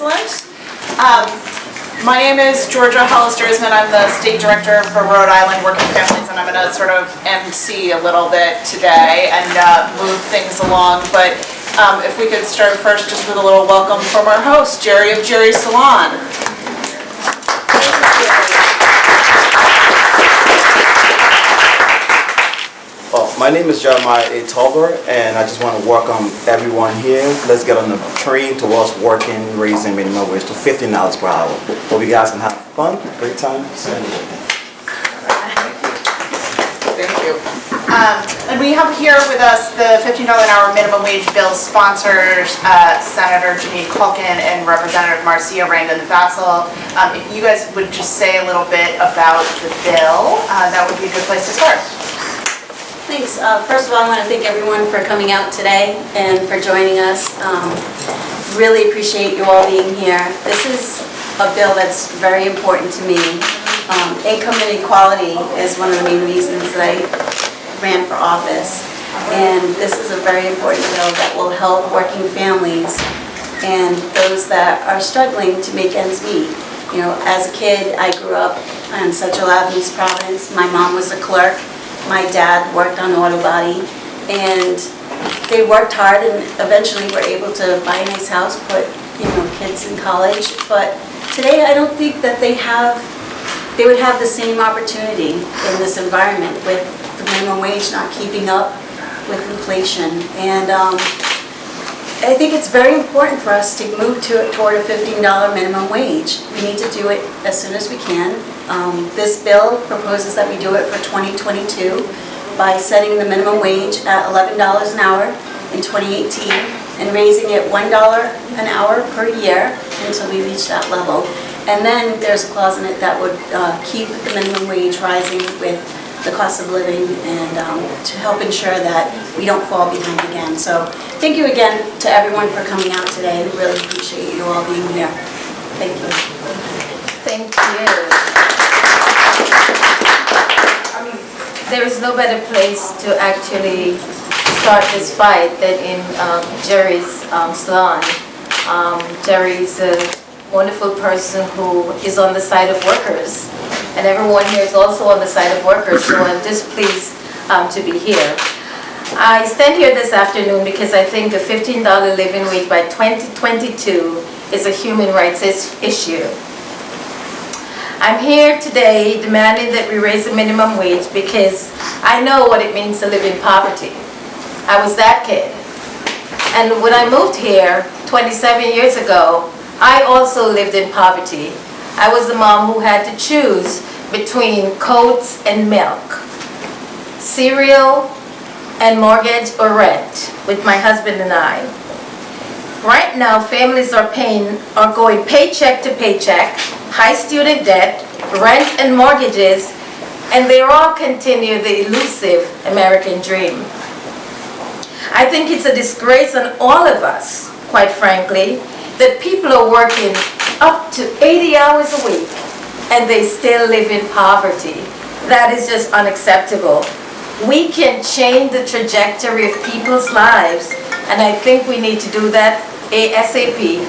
Excellent. My name is Georgia Hollister-Isman. I'm the State Director for Rhode Island Working Families, and I'm going to sort of MC a little bit today and move things along. But if we could start first just with a little welcome from our host, Jerry of Jerry's Salon. My name is Jeremiah A. Tolbert, and I just want to welcome everyone here. Let's get on the train towards working, raising minimum wage to $15 per hour. Hope you guys can have fun, great time. Thank you. And we have here with us the $15 an hour minimum wage bill sponsors, Senator Janine Culkin and Representative Marcia Rangan-Vassell. If you guys would just say a little bit about the bill, that would be a good place to start. Thanks. First of all, I want to thank everyone for coming out today and for joining us. Really appreciate you all being here. This is a bill that's very important to me. Income inequality is one of the main reasons that I ran for office. And this is a very important bill that will help working families and those that are struggling to make ends meet. You know, as a kid, I grew up on Central Avenue, Providence. My mom was a clerk. My dad worked on auto body, and they worked hard and eventually were able to buy a nice house, put kids in college. But today I don't think that they would have the same opportunity in this environment with the minimum wage not keeping up with inflation. And I think it's very important for us to move toward a $15 minimum wage. We need to do it as soon as we can. This bill proposes that we do it for 2022 by setting the minimum wage at $11 an hour in 2018 and raising it $1 an hour per year until we reach that level. And then there's a clause in it that would keep the minimum wage rising with the cost of living and to help ensure that we don't fall behind again. So thank you again to everyone for coming out today. We really appreciate you all being here. Thank you. Thank you. There is no better place to actually start this fight than in Jerry's salon. Jerry's a wonderful person who is on the side of workers, and everyone here is also on the side of workers, so I'm just pleased to be here. I stand here this afternoon because I think the $15 living wage by 2022 is a human rights issue. I'm here today demanding that we raise the minimum wage because I know what it means to live in poverty. I was that kid. And when I moved here 27 years ago, I also lived in poverty. I was the mom who had to choose between coats and milk, cereal and mortgage or rent with my husband and I. Right now, families are going paycheck to paycheck, high student debt, rent and mortgages, and they all continue the elusive American dream. I think it's a disgrace on all of us, quite frankly, that people are working up to 80 hours a week and they still live in poverty. That is just unacceptable. We can change the trajectory of people's lives, and I think we need to do that ASAP,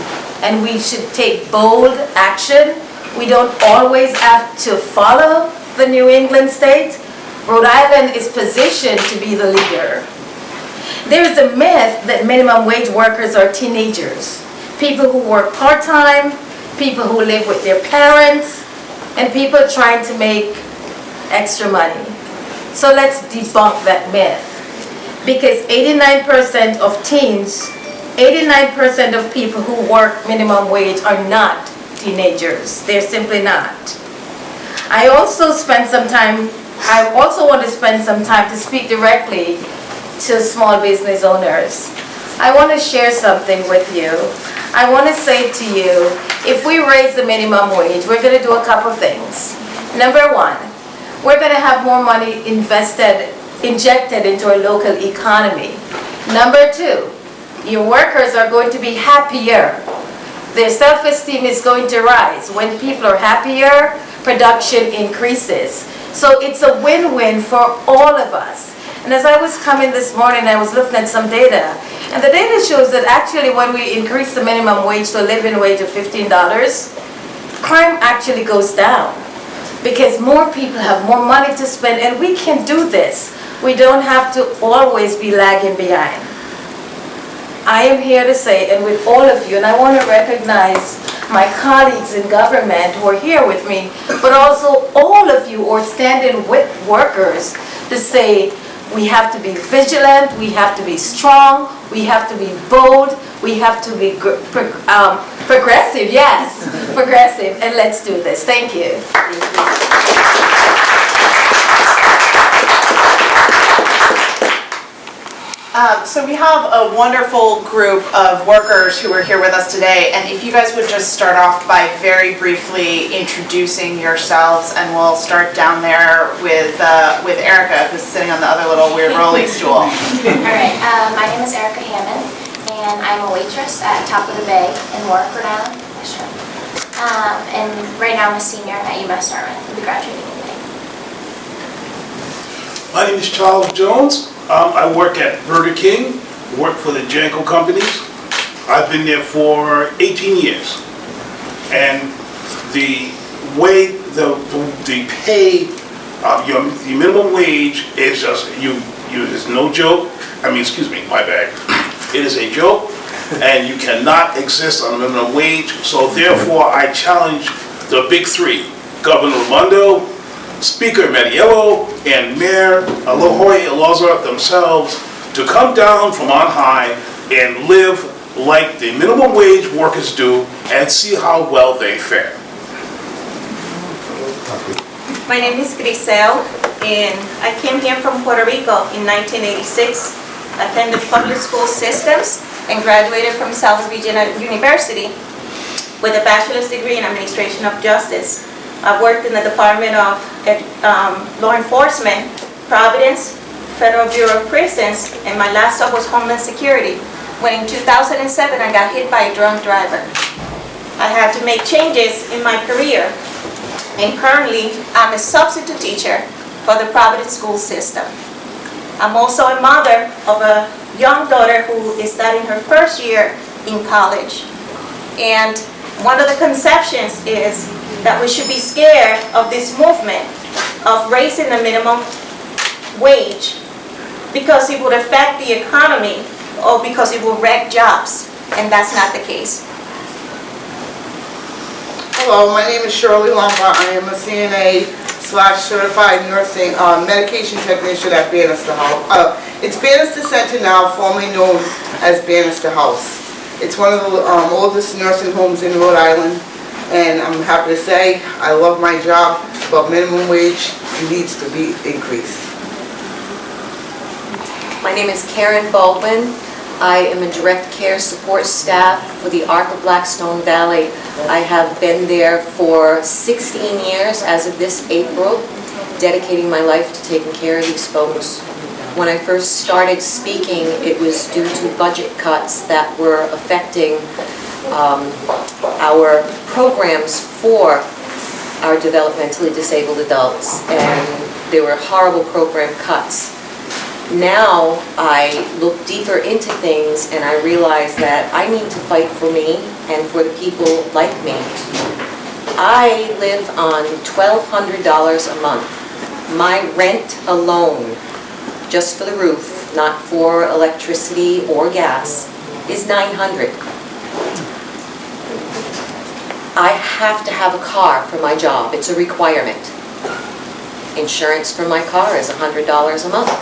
and we should take bold action. We don't always have to follow the New England state. Rhode Island is positioned to be the leader. There is a myth that minimum wage workers are teenagers, people who work part-time, people who live with their parents, and people trying to make extra money. So let's debunk that myth, because 89% of teens, 89% of people who work minimum wage are not teenagers. They're simply not. I also want to spend some time to speak directly to small business owners. I want to share something with you. I want to say to you, if we raise the minimum wage, we're going to do a couple things. Number one, we're going to have more money injected into our local economy. Number two, your workers are going to be happier. Their self-esteem is going to rise. When people are happier, production increases. So it's a win-win for all of us. And as I was coming this morning, I was looking at some data. And the data shows that actually when we increase the minimum wage to a living wage of $15, crime actually goes down. Because more people have more money to spend, and we can do this. We don't have to always be lagging behind. I am here to say, and with all of you, and I want to recognize my colleagues in government who are here with me, but also all of you who are standing with workers to say, we have to be vigilant, we have to be strong, we have to be bold, we have to be progressive, yes, progressive, and let's do this. Thank you. So we have a wonderful group of workers who are here with us today, and if you guys would just start off by very briefly introducing yourselves, and we'll start down there with Erica, who's sitting on the other little weird rolly stool. All right, my name is Erica Hammond, and I'm a waitress at Top of the Bay in Warwick, Rhode Island. And right now I'm a senior at UMass Dartmouth. I'll be graduating in May. My name is Charles Jones. I work at Burger King, work for the Janko companies. I've been there for 18 years. And the way the pay, your minimum wage is just, it's no joke. I mean, excuse me, my bad. It is a joke, and you cannot exist on minimum wage. So therefore, I challenge the big three, Governor Raimondo, Speaker Mattiello, and Mayor Alohoe Elazar themselves to come down from on high and live like the minimum wage workers do and see how well they fare. My name is Grisel, and I came here from Puerto Rico in 1986, attended public school systems, and graduated from South Virginia University with a bachelor's degree in administration of justice. I worked in the Department of Law Enforcement, Providence, Federal Bureau of Prisons, and my last job was Homeland Security, when in 2007 I got hit by a drunk driver. I had to make changes in my career, and currently I'm a substitute teacher for the Providence school system. I'm also a mother of a young daughter who is starting her first year in college. And one of the conceptions is that we should be scared of this movement of raising the minimum wage because it would affect the economy or because it will wreck jobs, and that's not the case. Hello, my name is Shirley Lomba. I am a CNA/certified nursing medication technician at Bannister House. It's Bannister Center now, formerly known as Bannister House. It's one of the oldest nursing homes in Rhode Island, and I'm happy to say I love my job, but minimum wage needs to be increased. My name is Karen Baldwin. I am a direct care support staff for the ARC of Blackstone Valley. I have been there for 16 years as of this April, dedicating my life to taking care of these folks. When I first started speaking, it was due to budget cuts that were affecting our programs for our developmentally disabled adults, and there were horrible program cuts. Now I look deeper into things and I realize that I need to fight for me and for the people like me. I live on $1,200 a month. My rent alone, just for the roof, not for electricity or gas, is $900. I have to have a car for my job. It's a requirement. Insurance for my car is $100 a month.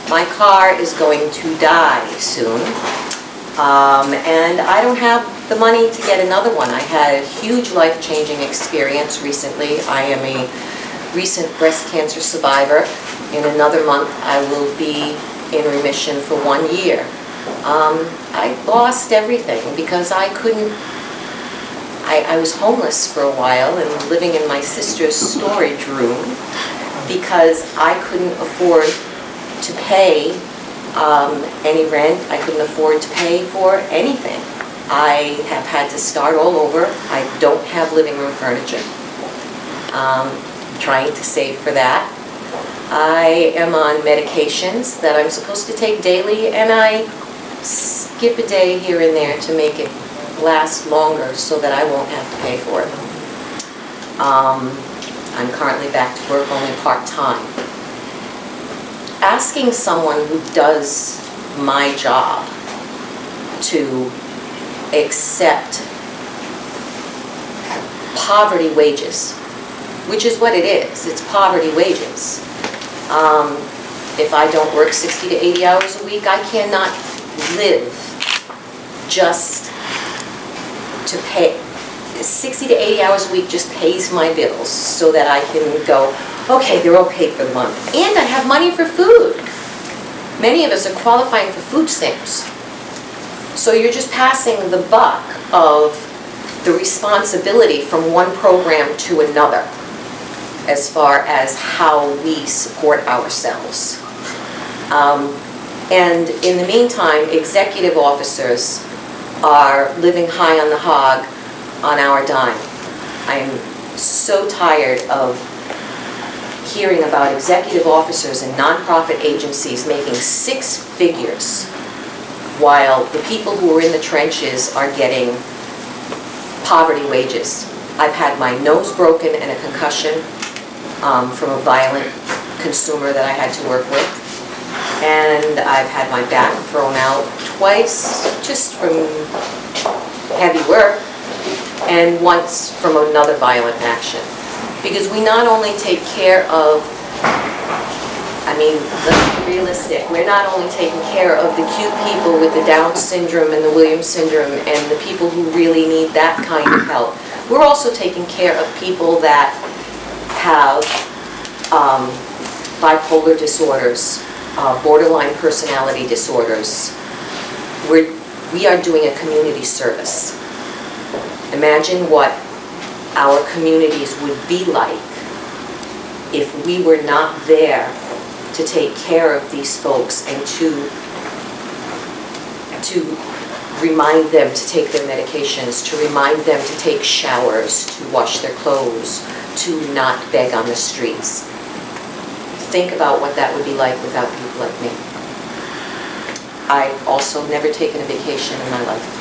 My car is going to die soon, and I don't have the money to get another one. I had a huge life-changing experience recently. I am a recent breast cancer survivor. In another month, I will be in remission for 1 year. I lost everything because I couldn't. I was homeless for a while and living in my sister's storage room because I couldn't afford to pay any rent. I couldn't afford to pay for anything. I have had to start all over. I don't have living room furniture. Trying to save for that. I am on medications that I'm supposed to take daily, and I skip a day here and there to make it last longer so that I won't have to pay for it. I'm currently back to work only part-time. Asking someone who does my job to accept poverty wages, which is what it is. It's poverty wages. If I don't work 60 to 80 hours a week, I cannot live just to pay. 60 to 80 hours a week just pays my bills so that I can go, okay, they're all paid for the month. And I have money for food. Many of us are qualifying for food stamps. So you're just passing the buck of the responsibility from one program to another as far as how we support ourselves. And in the meantime, executive officers are living high on the hog on our dime. I'm so tired of hearing about executive officers and nonprofit agencies making six figures while the people who are in the trenches are getting poverty wages. I've had my nose broken and a concussion from a violent consumer that I had to work with. And I've had my back thrown out twice just from heavy work, and once from another violent action. Because we not only take care of, I mean, let's be realistic, we're not only taking care of the cute people with the Down syndrome and the Williams syndrome and the people who really need that kind of help. We're also taking care of people that have bipolar disorders, borderline personality disorders. We are doing a community service. Imagine what our communities would be like if we were not there to take care of these folks and to remind them to take their medications, to remind them to take showers, to wash their clothes, to not beg on the streets. Think about what that would be like without people like me. I've also never taken a vacation in my life.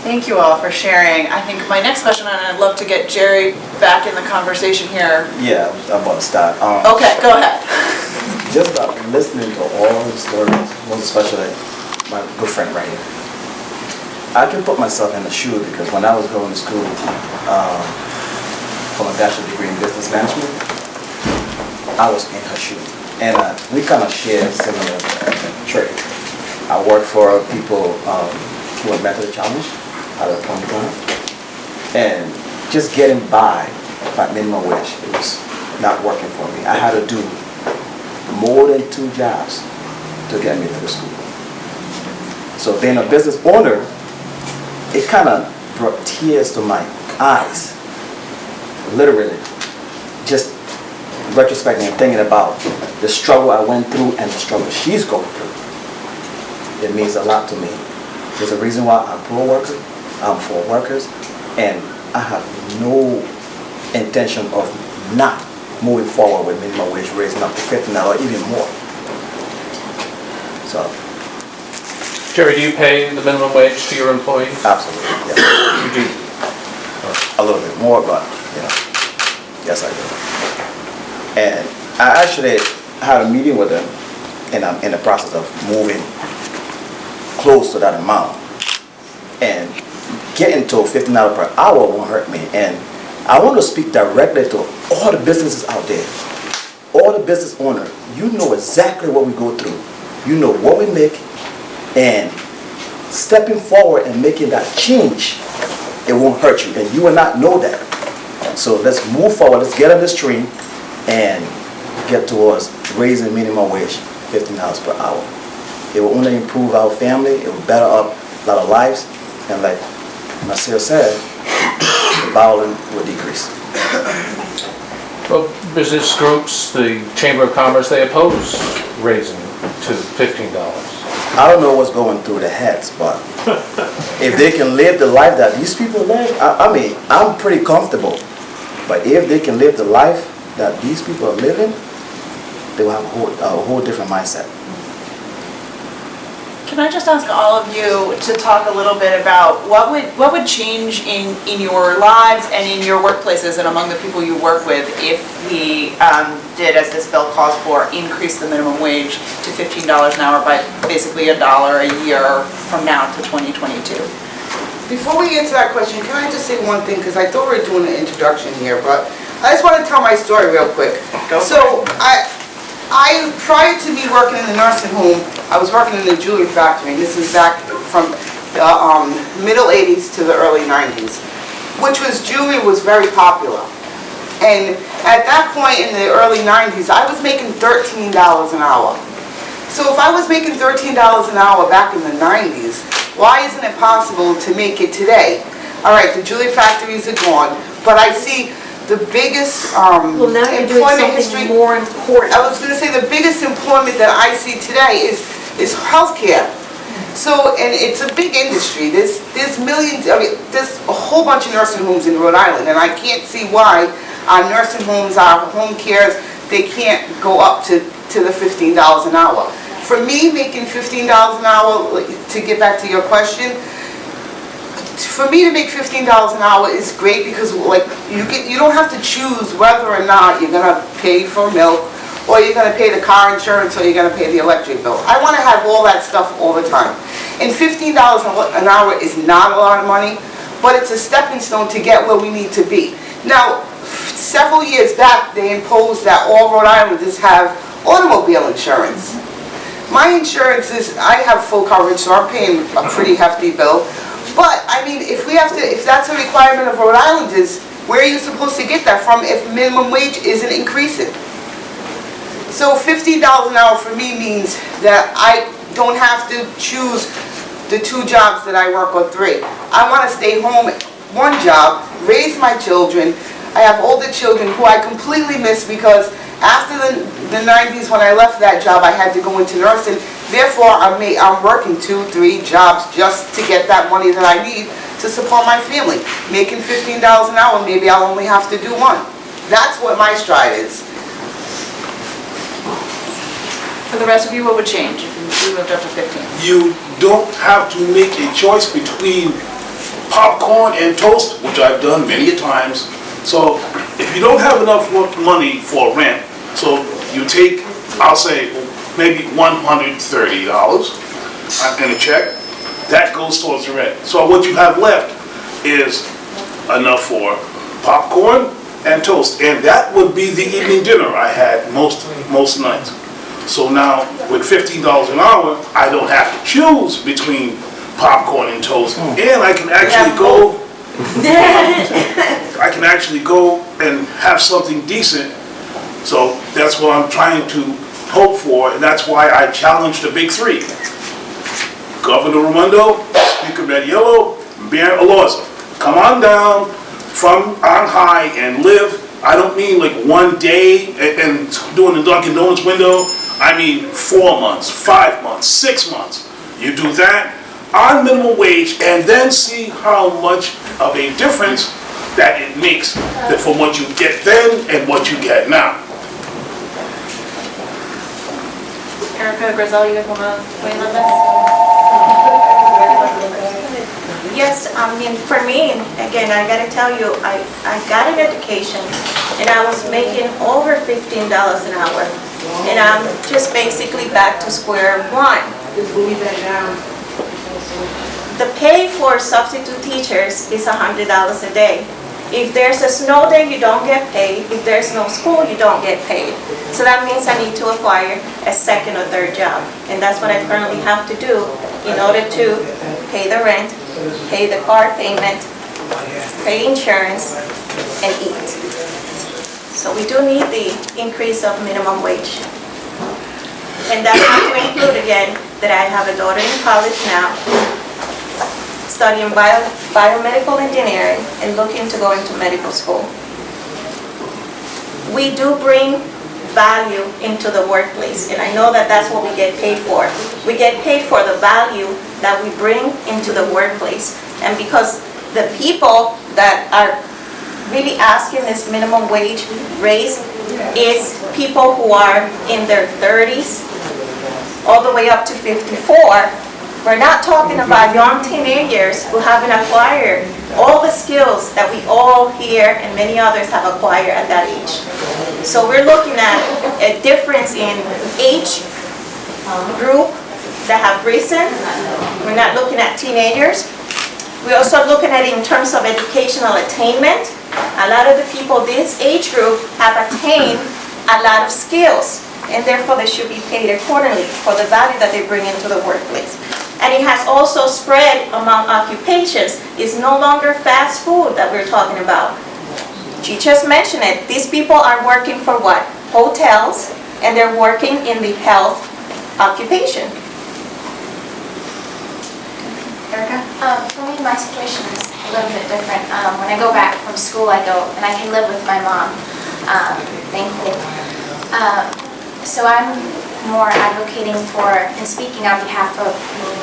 Thank you all for sharing. I think my next question, and I'd love to get Jerry back in the conversation here. Yeah, I'm about to start. Okay, go ahead. Just about listening to all the stories, most especially my good friend right here. I can put myself in the shoe because when I was going to school for my bachelor's degree in business management, I was in her shoe. And we kind of share similar traits. I worked for people who were mentally challenged out of Tolbert. And just getting by minimum wage, it was not working for me. I had to do more than 2 jobs to get me through school. So being a business owner, it kind of brought tears to my eyes. Literally, just retrospecting and thinking about the struggle I went through and the struggle she's going through. It means a lot to me. There's a reason why I'm pro-worker, I'm for workers, and I have no intention of not moving forward with minimum wage raising up to $15 or even more. So. Jerry, do you pay the minimum wage to your employees? Absolutely, yes. You do? A little bit more, but, you know, yes I do. And I actually had a meeting with them, and I'm in the process of moving close to that amount. And getting to $15 per hour won't hurt me. And I want to speak directly to all the businesses out there. All the business owners, you know exactly what we go through. You know what we make, and stepping forward and making that change, it won't hurt you, and you will not know that. So let's move forward, let's get on this train and get towards raising minimum wage, $15 per hour. It will only improve our family, it will better up a lot of lives, and like Nasir said, the violence will decrease. Well, business groups, the Chamber of Commerce, they oppose raising to $15. I don't know what's going through their heads, but if they can live the life that these people live, I mean, I'm pretty comfortable But if they can live the life that these people are living, they will have a whole different mindset. Can I just ask all of you to talk a little bit about what would change in your lives and in your workplaces and among the people you work with if we did, as this bill calls for, increase the minimum wage to $15 an hour by basically $1 a year from now to 2022? Before we answer that question, can I just say one thing? Because I thought we were doing an introduction here, but I just want to tell my story real quick. So prior to me working in the nursing home, I was working in the jewelry factory. This is back from the middle 80s to the early 90s, jewelry was very popular. And at that point in the early 90s, I was making $13 an hour. So if I was making $13 an hour back in the 90s, why isn't it possible to make it today? All right, the jewelry factories are gone, but I see the biggest Well, now you're doing employment history. something more important. I was going to say the biggest employment that I see today is healthcare. So, and it's a big industry. There's millions. I mean, there's a whole bunch of nursing homes in Rhode Island, and I can't see why our nursing homes, our home cares, they can't go up to the $15 an hour. For me, making $15 an hour, to get back to your question, for me to make $15 an hour is great because you don't have to choose whether or not you're going to pay for milk or you're going to pay the car insurance or you're going to pay the electric bill. I want to have all that stuff all the time. And $15 an hour is not a lot of money, but it's a stepping stone to get where we need to be. Now, several years back, they imposed that all Rhode Islanders have automobile insurance. My insurance is, I have full coverage, so I'm paying a pretty hefty bill. But, I mean, if that's a requirement of Rhode Islanders, where are you supposed to get that from if minimum wage isn't increasing? So $15 an hour for me means that I don't have to choose the 2 jobs that I work or 3. I want to stay home, 1 job, raise my children. I have older children who I completely miss because after the 90s when I left that job, I had to go into nursing. Therefore, I'm working 2, 3 jobs just to get that money that I need to support my family. Making $15 an hour, maybe I'll only have to do 1. That's what my stride is. For the rest of you, what would change if we moved up to 15? You don't have to make a choice between popcorn and toast, which I've done many a times. So if you don't have enough money for rent, so you take, I'll say, maybe $130 in a check, that goes towards the rent. So what you have left is enough for popcorn and toast. And that would be the evening dinner I had most nights. So now with $15 an hour, I don't have to choose between popcorn and toast. And I can actually go and have something decent. So that's what I'm trying to hope for, and that's why I challenged the big 3. Governor Raimondo, Speaker Mediello, Mayor Alorza. Come on down from on high and live. I don't mean like 1 day and doing the Dunkin' Donuts window. I mean 4 months, 5 months, 6 months. You do that on minimum wage and then see how much of a difference that it makes from what you get then and what you get now. Erica, Grizel, you guys want to weigh in on this? Yes, I mean, for me, again, I gotta tell you, I got an education and I was making over $15 an hour. And I'm just basically back to square 1. The pay for substitute teachers is $100 a day. If there's a snow day, you don't get paid. If there's no school, you don't get paid. So that means I need to acquire a 2nd or 3rd job. And that's what I currently have to do in order to pay the rent, pay the car payment, pay insurance, and eat. So we do need the increase of minimum wage. And that's not to include again that I have a daughter in college now, studying biomedical engineering and looking to go into medical school. We do bring value into the workplace, and I know that that's what we get paid for. We get paid for the value that we bring into the workplace. And because the people that are really asking this minimum wage raise is people who are in their 30s all the way up to 54. We're not talking about young teenagers who haven't acquired all the skills that we all here and many others have acquired at that age. So we're looking at a difference in age group that have risen. We're not looking at teenagers. We're also looking at it in terms of educational attainment. A lot of the people this age group have attained a lot of skills, and therefore they should be paid accordingly for the value that they bring into the workplace. And it has also spread among occupations. It's no longer fast food that we're talking about. She just mentioned it. These people are working for what? Hotels, and they're working in the health occupation. Erica? For me, my situation is a little bit different. When I go back from school, I go and I can live with my mom, thankfully. So I'm more advocating for and speaking on behalf of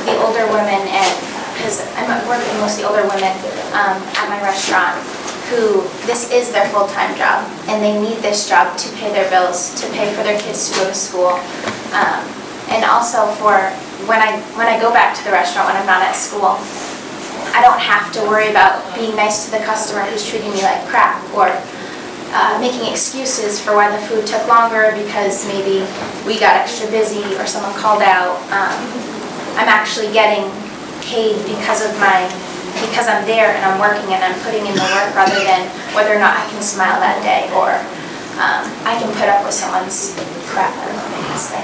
the older women, and because I'm working with mostly older women at my restaurant who this is their full-time job, and they need this job to pay their bills, to pay for their kids to go to school, and also for when I go back to the restaurant when I'm not at school, I don't have to worry about being nice to the customer who's treating me like crap, or making excuses for why the food took longer because maybe we got extra busy or someone called out. I'm actually getting paid because I'm there and I'm working and I'm putting in the work, rather than whether or not I can smile that day, or I can put up with someone's crap, I don't know what I can say.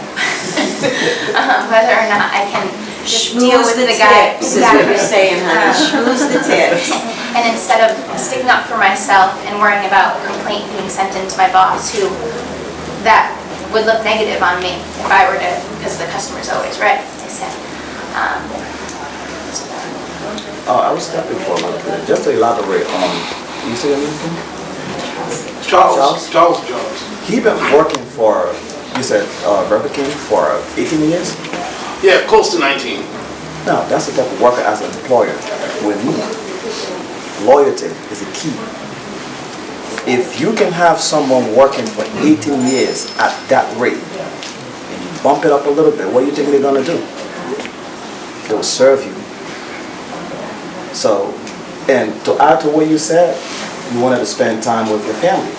Whether or not I can just deal with the guy. This is what you're saying, honey, schmooze the tips. And instead of sticking up for myself and worrying about a complaint being sent in to my boss, who that would look negative on me if I were to, because the customer's always right, they say. I was stepping for a little bit, just to elaborate on, you say your name again? Charles. He been working for, you said, Burger King for 18 years? Yeah, close to 19. Now, that's the type of worker as an employer with me. Loyalty is a key. If you can have someone working for 18 years at that rate, and you bump it up a little bit, what do you think they're gonna do? They'll serve you. So, and to add to what you said, you wanted to spend time with your family.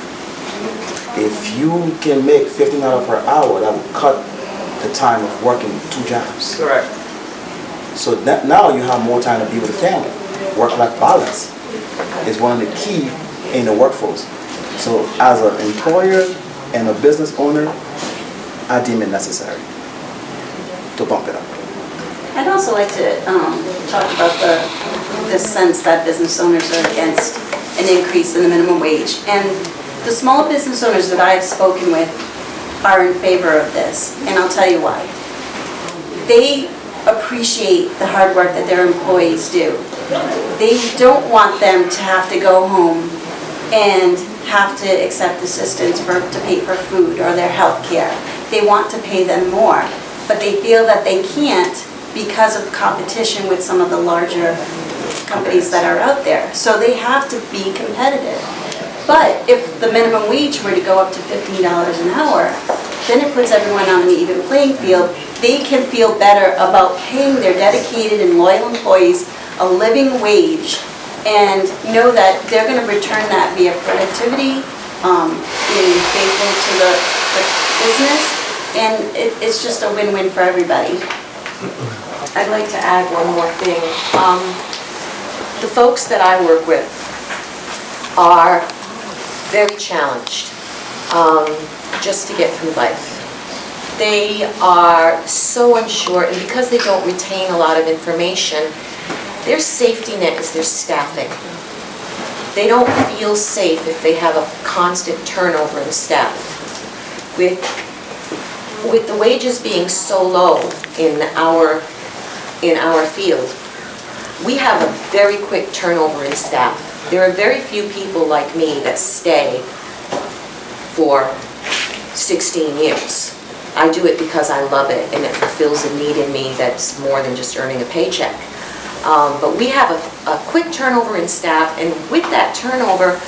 If you can make $15 per hour, that will cut the time of working 2 jobs. Correct. So that now you have more time to be with the family. Work-life balance is one of the key in the workforce. So as an employer and a business owner, I deem it necessary to bump it up. I'd also like to talk about the sense that business owners are against an increase in the minimum wage. And the small business owners that I've spoken with are in favor of this, and I'll tell you why. They appreciate the hard work that their employees do. They don't want them to have to go home and have to accept assistance to pay for food or their health care. They want to pay them more, but they feel that they can't because of competition with some of the larger companies that are out there. So they have to be competitive. But if the minimum wage were to go up to $15 an hour, then it puts everyone on an even playing field. They can feel better about paying their dedicated and loyal employees a living wage and know that they're going to return that via productivity, being faithful to the business, and it's just a win-win for everybody. I'd like to add one more thing. The folks that I work with are very challenged just to get through life. They are so unsure, and because they don't retain a lot of information, their safety net is their staffing. They don't feel safe if they have a constant turnover in staff. With the wages being so low in our field, we have a very quick turnover in staff. There are very few people like me that stay for 16 years. I do it because I love it and it fulfills a need in me that's more than just earning a paycheck. But we have a quick turnover in staff, and with that turnover,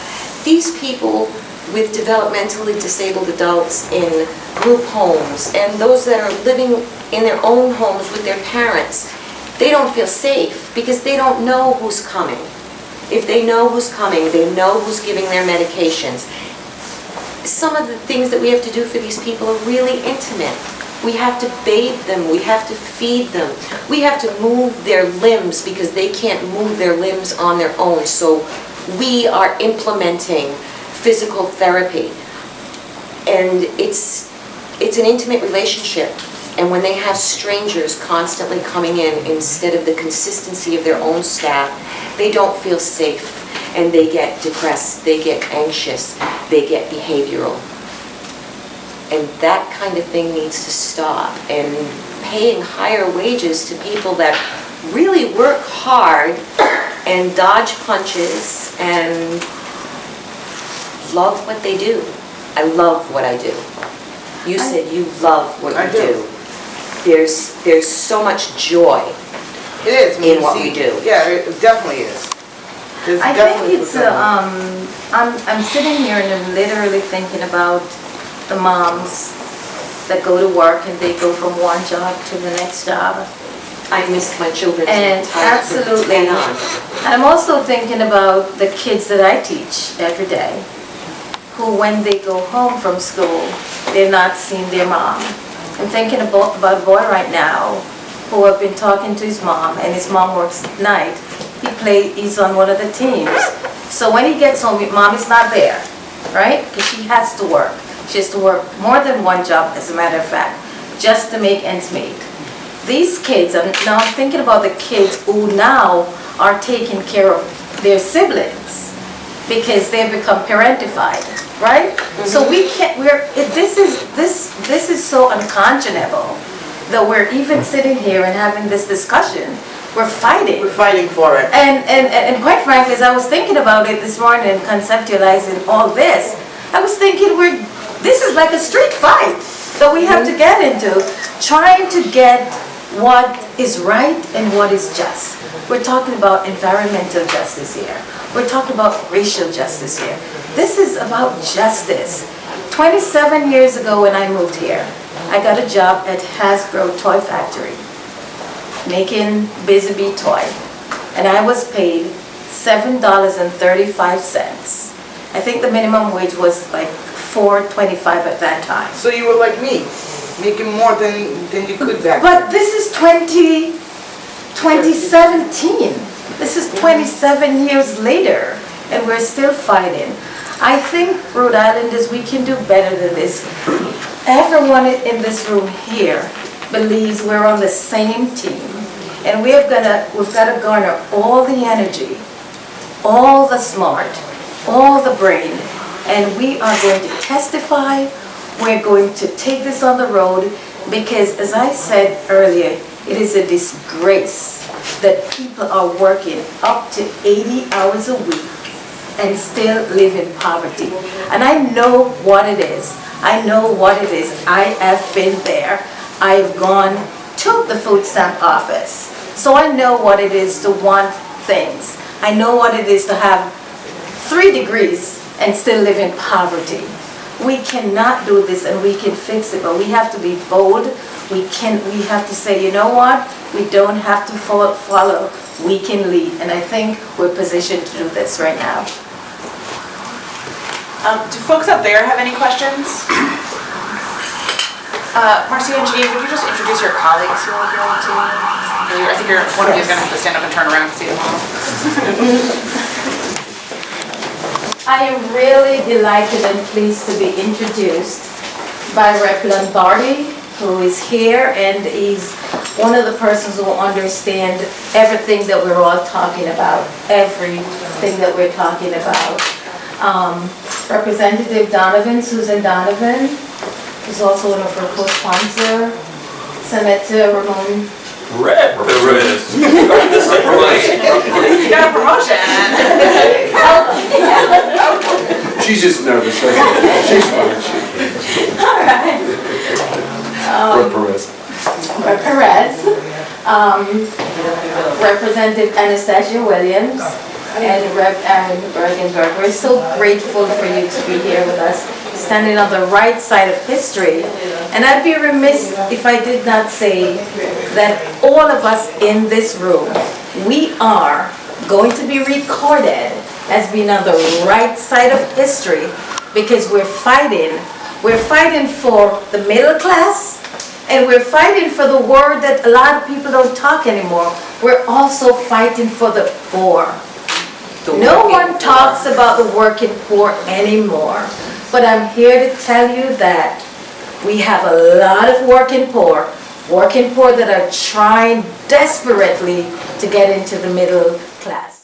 these people with developmentally disabled adults in group homes and those that are living in their own homes with their parents, they don't feel safe because they don't know who's coming. If they know who's coming, they know who's giving their medications. Some of the things that we have to do for these people are really intimate. We have to bathe them, we have to feed them, we have to move their limbs because they can't move their limbs on their own. So we are implementing physical therapy. And it's an intimate relationship. And when they have strangers constantly coming in instead of the consistency of their own staff, they don't feel safe. And they get depressed, they get anxious, they get behavioral. And that kind of thing needs to stop. And paying higher wages to people that really work hard and dodge punches and love what they do. I love what I do. You said you love what you do. There's so much joy It is. in what we do. Yeah, it definitely is. There's I definitely think it's, fulfillment. I'm sitting here and I'm literally thinking about the moms that go to work and they go from one job to the next job. I miss my children. And absolutely. I'm also thinking about the kids that I teach every day, who when they go home from school, they're not seeing their mom. I'm thinking about a boy right now who I've been talking to his mom, and his mom works at night. He's on one of the teams. So when he gets home, mom is not there, right? Because she has to work. She has to work more than one job, as a matter of fact, just to make ends meet. These kids, now I'm thinking about the kids who now are taking care of their siblings because they've become parentified, right? So we can't, this is so unconscionable that we're even sitting here and having this discussion. We're fighting. We're fighting for it. And quite frankly, as I was thinking about it this morning and conceptualizing all this, I was thinking this is like a street fight that we have to get into, trying to get what is right and what is just. We're talking about environmental justice here. We're talking about racial justice here. This is about justice. 27 years ago when I moved here, I got a job at Hasbro Toy Factory, making Busy Bee toy. And I was paid $7.35. I think the minimum wage was like $4.25 at that time. So you were like me, making more than you could back then. But this is 2017. This is 27 years later, and we're still fighting. I think, Rhode Islanders, we can do better than this. Everyone in this room here believes we're on the same team, and we've got to garner all the energy, all the smart, all the brain, and we are going to testify. We're going to take this on the road because, as I said earlier, it is a disgrace that people are working up to 80 hours a week and still live in poverty. And I know what it is. I know what it is. I have been there. I've gone to the food stamp office. So I know what it is to want things. I know what it is to have 3 degrees and still live in poverty. We cannot do this, and we can fix it, but we have to be bold. We have to say, you know what? We don't have to follow. We can lead, and I think we're positioned to do this right now. Do folks up there have any questions? Marcia and Jean, would you just introduce your colleagues who are here too? I think one of you is going to have to stand up and turn around to see them all. I am really delighted and pleased to be introduced by Rep. Lombardi, who is here, and he's one of the persons who understand everything that we're all talking about, everything that we're talking about. Representative Donovan, Susan Donovan, who's also one of our co-sponsors. Senator Ramon. Red. You got a promotion. She's just nervous. She's fine. All right. Perez. Representative Anastasia Williams, and Rep. Aaron Bergenberg. We're so grateful for you to be here with us, standing on the right side of history. And I'd be remiss if I did not say that all of us in this room, we are going to be recorded as being on the right side of history because we're fighting for the middle class, and we're fighting for the word that a lot of people don't talk anymore. We're also fighting for the poor. No one talks about the working poor anymore, but I'm here to tell you that we have a lot of working poor that are trying desperately to get into the middle class.